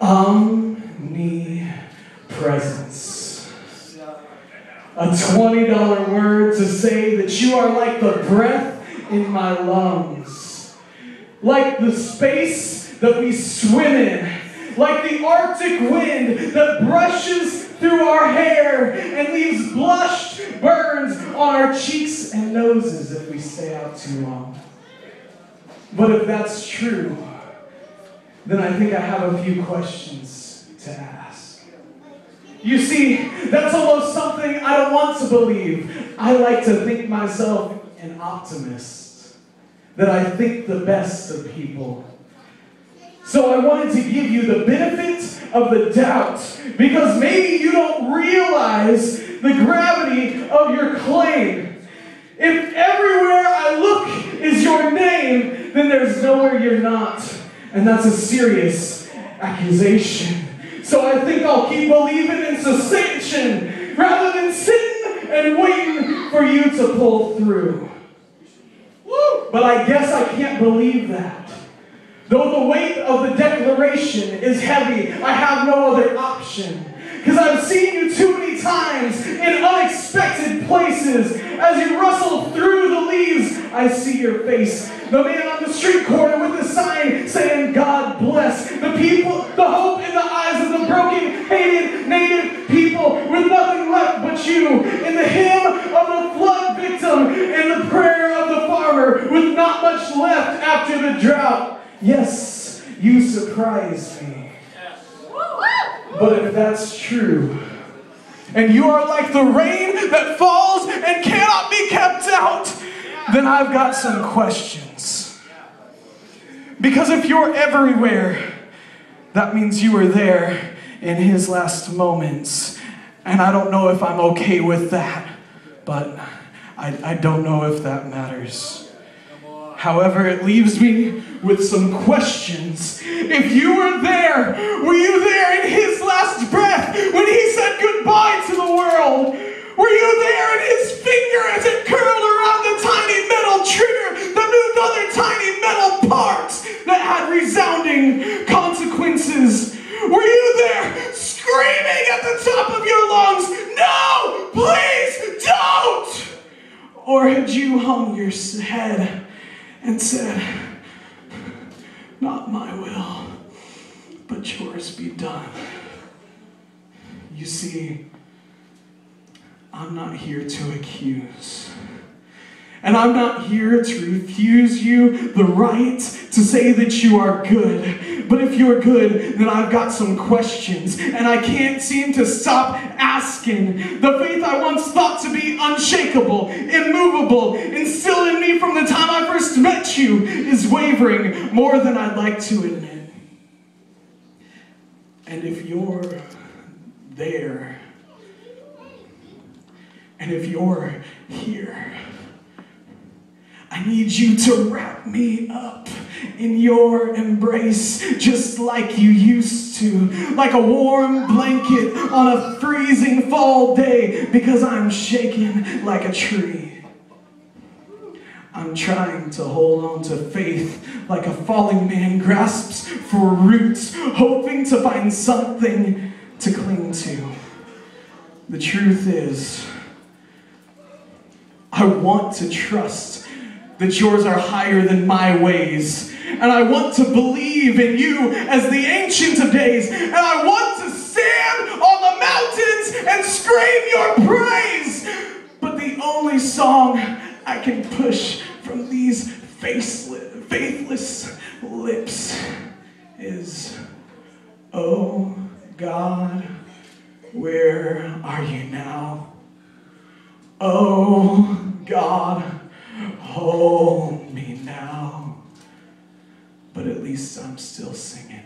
Omnipresence. A $20 word to say that you are like the breath in my lungs, like the space that we swim in, like the Arctic wind that brushes through our hair and leaves blushed burns on our cheeks and noses if we stay out too long. But if that's true, then I think I have a few questions to ask. You see, that's almost something I don't want to believe. I like to think myself an optimist, that I think the best of people. So I wanted to give you the benefit of the doubt, because maybe you don't realize the gravity of your claim. If everywhere I look is your name, then there's nowhere you're not. And that's a serious accusation. So I think I'll keep believing in cessation rather than sitting and waiting for you to pull through. Woo! But I guess I can't believe that. Though the weight of the declaration is heavy, I have no other option. Because I've seen you too many times in unexpected places. As you rustle through the leaves, I see your face. The man on the street corner with the sign saying, God bless. The people, the hope in the eyes of the broken, hated native people with nothing left but you. In the hymn of the flood victim, in the prayer of the farmer with not much left after the drought. Yes, you surprise me. But if that's true, and you are like the rain that falls and cannot be kept out, then I've got some questions. Because if you're everywhere, that means you were there in his last moments. And I don't know if I'm okay with that, but I don't know if that matters. However, it leaves me with some questions. If you were you there in his last breath when he said goodbye to the world? Were you there in his finger as it curled around the tiny metal trigger that moved other tiny metal parts that had resounding consequences? Were you there screaming at the top of your lungs, no, please don't? Or had you hung your head and said, not my will, but yours be done? You see, I'm not here to accuse. And I'm not here to refuse you the right to say that you are good. But if you're good, then I've got some questions. And I can't seem to stop asking. The faith I once thought to be unshakable, immovable, instilled in me from the time I first met you is wavering more than I'd like to admit. And if you're there, and if you're here, I need you to wrap me up in your embrace just like you used to, like a warm blanket on a freezing fall day, because I'm shaking like a tree. I'm trying to hold on to faith like a falling man grasps for roots, hoping to find something to cling to. The truth is, I want to trust that yours are higher than my ways. And I want to believe in you as the Ancient of Days. And I want to stand on the mountains and scream your praise. But the only song I can push from these faithless lips is, oh God, where are you now? Oh God, hold me now. But at least I'm still singing.